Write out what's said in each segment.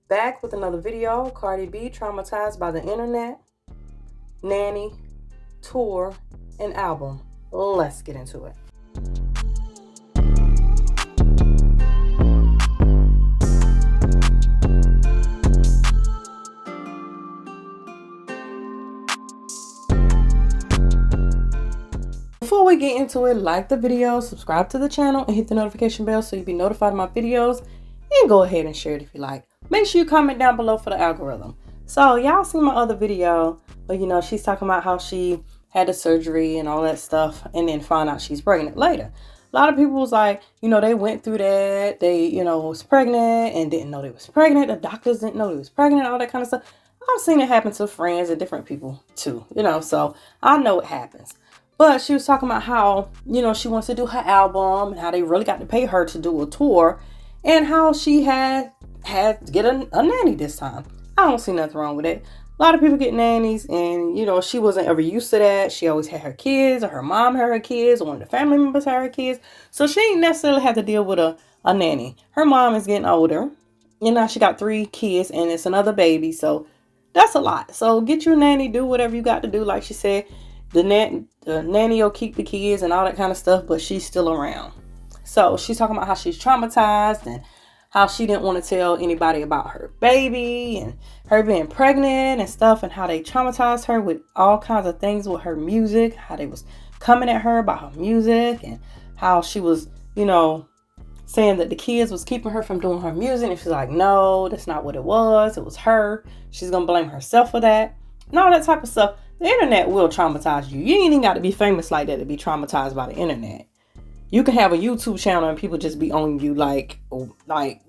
Back with another video. Cardi B, Traumatized by the Internet, Nanny, Tour, and Album. Let's get into it. Before we get into it, like the video, subscribe to the channel, and hit the notification bell so you'll be notified of my videos. And go ahead and share it if you like. Make sure you comment down below for the algorithm. So y'all seen my other video, but she's talking about how she had the surgery and all that stuff, and then found out she's pregnant later. A lot of people was like, they went through that. They, was pregnant and didn't know they was pregnant. The doctors didn't know they was pregnant, all that kind of stuff. I've seen it happen to friends and different people too, so I know it happens. But she was talking about how, she wants to do her album and how they really got to pay her to do a tour, and how she had to get a nanny this time. I don't see nothing wrong with it. A lot of people get nannies, and, she wasn't ever used to that. She always had her kids, or her mom had her kids, or one of the family members had her kids. So she ain't necessarily had to deal with a nanny. Her mom is getting older. Now she got 3 kids, and it's another baby. So that's a lot. So get you a nanny, do whatever you got to do. Like she said, the nanny will keep the kids and all that kind of stuff, but she's still around. So she's talking about how she's traumatized and how she didn't want to tell anybody about her baby and her being pregnant and stuff, and how they traumatized her with all kinds of things with her music, how they was coming at her about her music, and how she was, saying that the kids was keeping her from doing her music. And she's like, no, that's not what it was. It was her. She's going to blame herself for that. And all that type of stuff. The internet will traumatize you. You ain't even got to be famous like that to be traumatized by the internet. You can have a YouTube channel and people just be on you like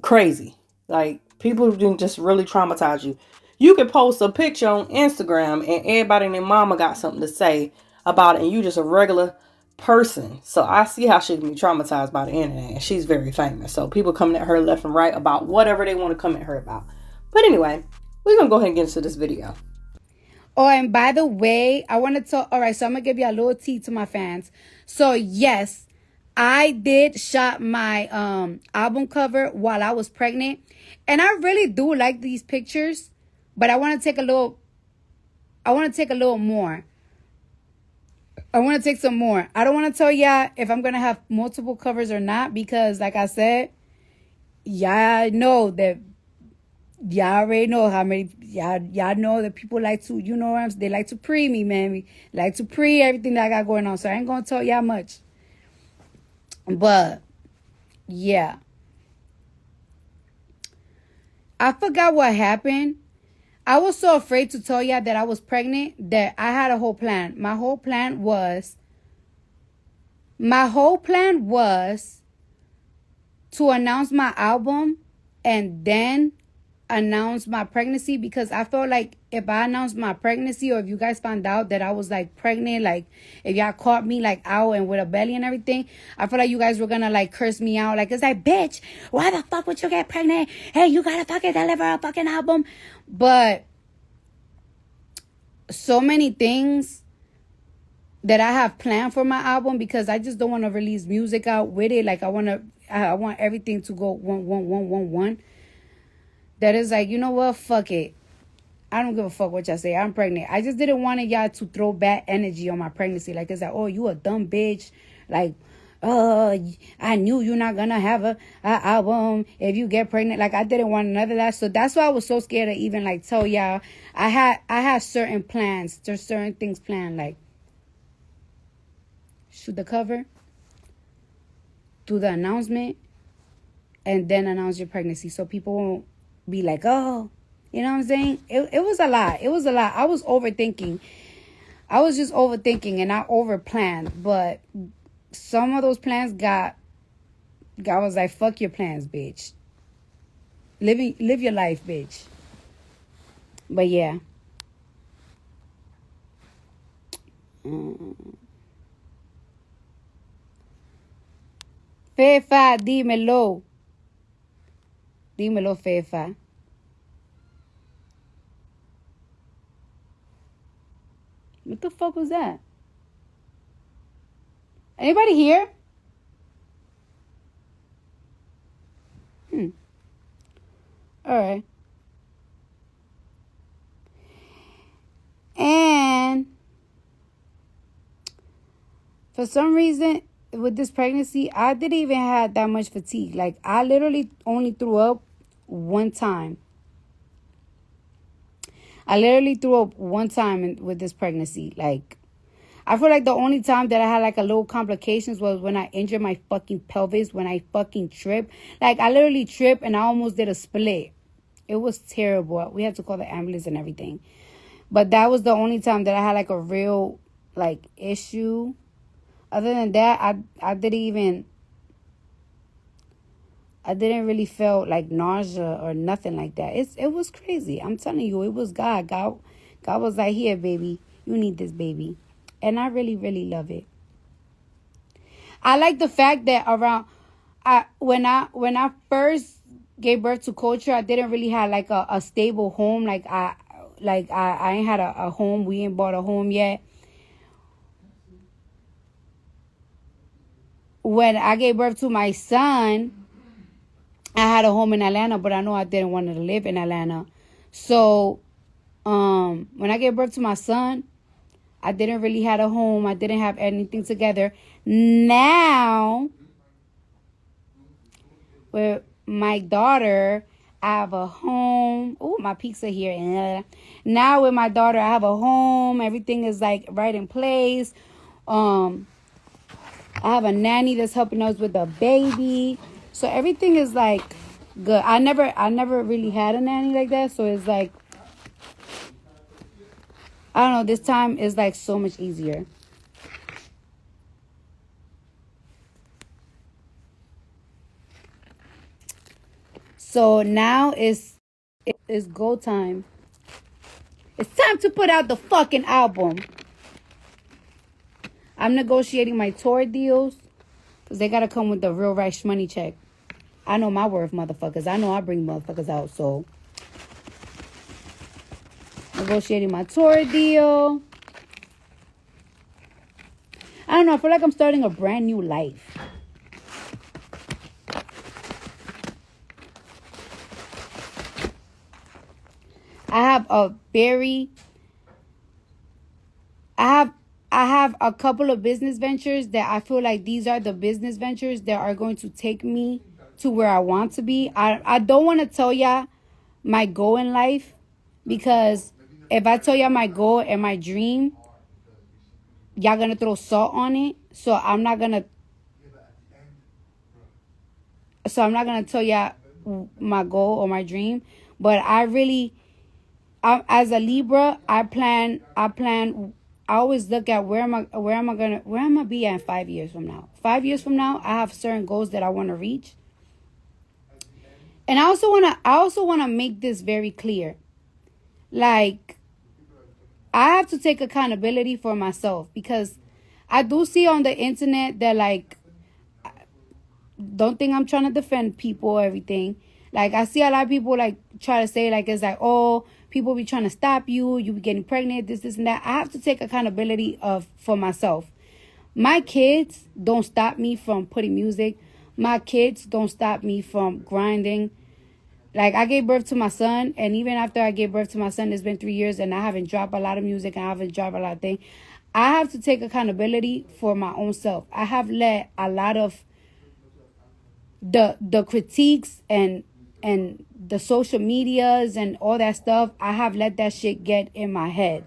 crazy. Like, people can just really traumatize you. You can post a picture on Instagram and everybody and their mama got something to say about it, and you just a regular person. So I see how she can be traumatized by the internet, and she's very famous. So people coming at her left and right about whatever they want to come at her about. But anyway, we're going to go ahead and get into this video. Oh, and by the way, I want to tell, all right, so I'm going to give you a little tea to my fans. So yes, I did shot my album cover while I was pregnant. And I really do like these pictures, but I want to take a little more. I want to take some more. I don't want to tell y'all if I'm going to have multiple covers or not, because like I said, y'all know that, y'all already know how many, y'all know that people like to, they like to pre me, man. We like to pre everything that I got going on. So I ain't going to tell y'all much. But, yeah. I forgot what happened. I was so afraid to tell y'all that I was pregnant that I had a whole plan. My whole plan was to announce my album and then announce my pregnancy, because I felt like if I announced my pregnancy, or if you guys found out that I was like pregnant, like if y'all caught me like out and with a belly and everything, I feel like you guys were gonna like curse me out. Like, it's like, bitch, why the fuck would you get pregnant? Hey, you gotta fucking deliver a fucking album. But so many things that I have planned for my album, because I just don't want to release music out with it. Like, I want everything to go one. That is like, you know what? Fuck it. I don't give a fuck what y'all say. I'm pregnant. I just didn't want y'all to throw bad energy on my pregnancy. Like, it's like, oh, you a dumb bitch. Like, I knew you're not gonna have a album if you get pregnant. Like, I didn't want none of that. So that's why I was so scared to even like tell y'all. I had certain plans. There's certain things planned, like shoot the cover, do the announcement, and then announce your pregnancy, so people won't be like, oh, you know what I'm saying? It was a lot. It was a lot. I was overthinking. I was just overthinking, and I overplanned. But some of those plans God was like, fuck your plans, bitch. Live your life, bitch. But yeah. Fefa, dímelo. Dímelo, Fefa. What the fuck was that? Anybody here? All right. For some reason, with this pregnancy, I didn't even have that much fatigue. Like, I literally only threw up one time. I literally threw up one time with this pregnancy. Like, I feel like the only time that I had like a little complications was when I injured my fucking pelvis, when I fucking tripped. Like, I literally tripped and I almost did a split. It was terrible. We had to call the ambulance and everything. But that was the only time that I had like a real like issue. Other than that, I didn't really feel like nausea or nothing like that. It was crazy. I'm telling you, it was God. God was like, here, baby, you need this baby. And I really, really love it. I like the fact that when I first gave birth to Culture, I didn't really have like a stable home. I ain't had a home. We ain't bought a home yet. When I gave birth to my son, I had a home in Atlanta, but I know I didn't want to live in Atlanta. So, when I gave birth to my son, I didn't really have a home. I didn't have anything together. Now, with my daughter, I have a home. Oh, my pizza here. Now with my daughter, I have a home. Everything is like right in place. I have a nanny that's helping us with the baby. So everything is like good. I never really had a nanny like that. So it's like, I don't know, this time is like so much easier. So now it's go time. It's time to put out the fucking album. I'm negotiating my tour deals because they got to come with the real right money check. I know my worth, motherfuckers. I know I bring motherfuckers out. So, negotiating my tour deal. I don't know. I feel like I'm starting a brand new life. I have a couple of business ventures that I feel like these are the business ventures that are going to take me to where I want to be. I don't want to tell y'all my goal in life, because if I tell y'all my goal and my dream, y'all gonna throw salt on it. So I'm not gonna tell y'all my goal or my dream. But as a Libra, I always look at where am I gonna be at 5 years from now. 5 years from now, I have certain goals that I want to reach. And I also wanna make this very clear. Like, I have to take accountability for myself, because I do see on the internet that, like, don't think I'm trying to defend people or everything. Like, I see a lot of people like try to say like, it's like, oh, people be trying to stop you be getting pregnant, this and that. I have to take accountability for myself. My kids don't stop me from putting music. My kids don't stop me from grinding. Like, I gave birth to my son, and even after I gave birth to my son, it's been 3 years, and I haven't dropped a lot of music, and I haven't dropped a lot of things. I have to take accountability for my own self. I have let a lot of the critiques and the social medias and all that stuff, I have let that shit get in my head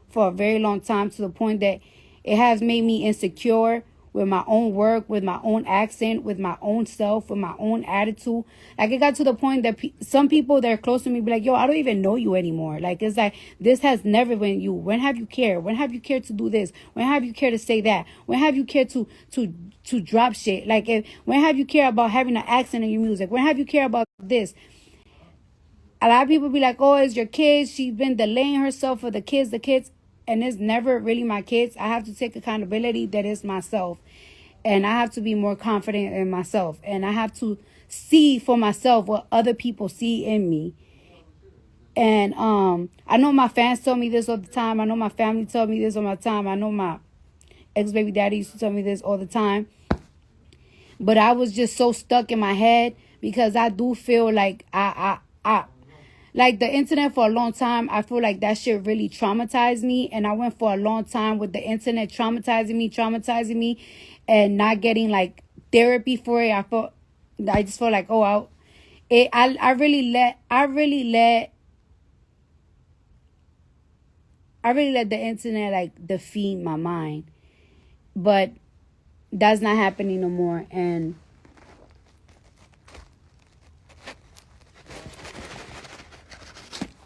for a very long time, to the point that it has made me insecure with my own work, with my own accent, with my own self, with my own attitude. Like, it got to the point that some people that are close to me be like, yo, I don't even know you anymore. Like, it's like, this has never been you. When have you cared? When have you cared to do this? When have you cared to say that? When have you cared to drop shit? Like, when have you cared about having an accent in your music? When have you cared about this? A lot of people be like, oh, it's your kids. She's been delaying herself for the kids. And it's never really my kids. I have to take accountability that it's myself. And I have to be more confident in myself. And I have to see for myself what other people see in me. And I know my fans tell me this all the time. I know my family tell me this all the time. I know my ex-baby daddy used to tell me this all the time. But I was just so stuck in my head, because I do feel like Like the internet for a long time, I feel like that shit really traumatized me. And I went for a long time with the internet traumatizing me and not getting like therapy for it. I just felt like, oh, I really let the internet like defeat my mind. But that's not happening no more. And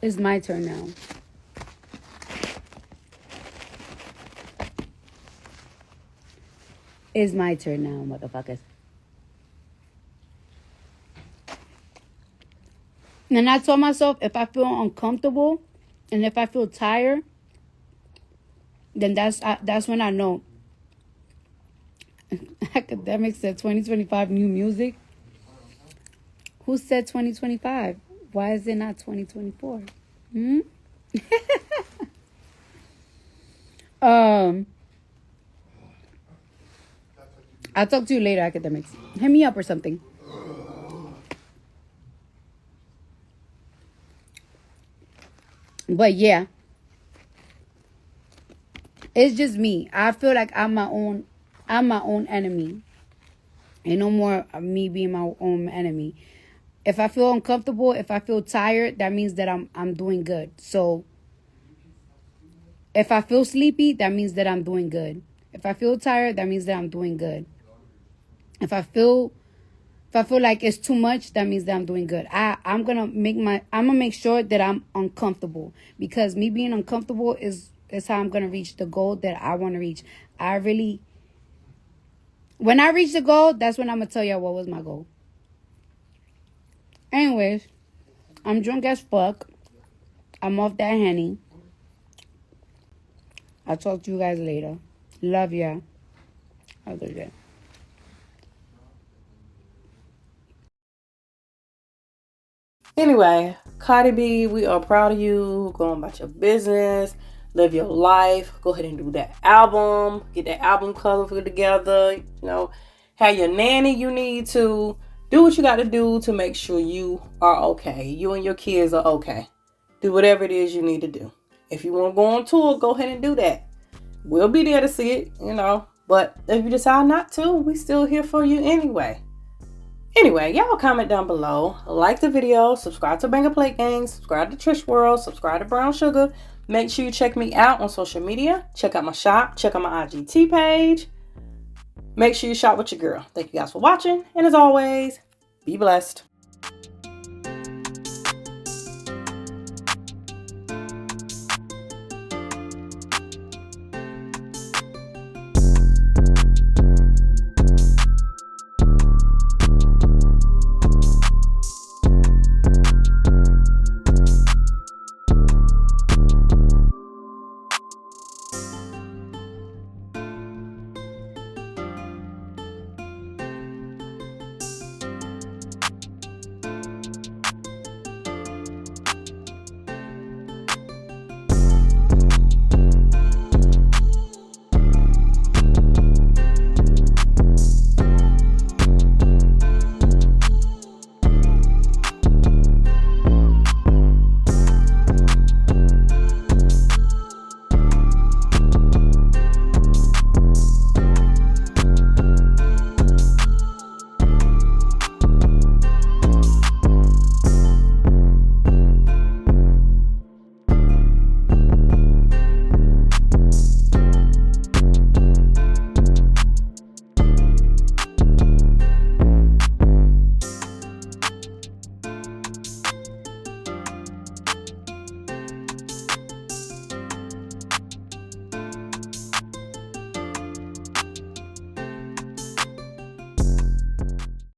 it's my turn now. It's my turn now, motherfuckers. And I told myself, if I feel uncomfortable and if I feel tired, then that's when I know. Academics said 2025 new music. Who said 2025? Why is it not 2024? I'll talk to you later, academics. Hit me up or something. But yeah, it's just me. I feel like I'm my own enemy. Ain't no more of me being my own enemy. If I feel uncomfortable, if I feel tired, that means that I'm doing good. So if I feel sleepy, that means that I'm doing good. If I feel tired, that means that I'm doing good. If I feel like it's too much, that means that I'm doing good. I'm gonna make sure that I'm uncomfortable, because me being uncomfortable is how I'm gonna reach the goal that I want to reach. When I reach the goal, that's when I'm gonna tell y'all what was my goal. Anyways, I'm drunk as fuck. I'm off that Henny. I'll talk to you guys later. Love ya. Have a good day. Anyway, Cardi B, we are proud of you. Going about your business. Live your life. Go ahead and do that album. Get that album cover together. You know, have your nanny you need to. Do what you got to do to make sure you are okay. You and your kids are okay. Do whatever it is you need to do. If you want to go on tour, go ahead and do that. We'll be there to see it, you know. But if you decide not to, we still here for you anyway. Anyway, y'all comment down below. Like the video. Subscribe to Banger Plate Gang. Subscribe to Trish World. Subscribe to Brown Sugar. Make sure you check me out on social media. Check out my shop. Check out my IGT page. Make sure you shop with your girl. Thank you guys for watching. And as always, be blessed.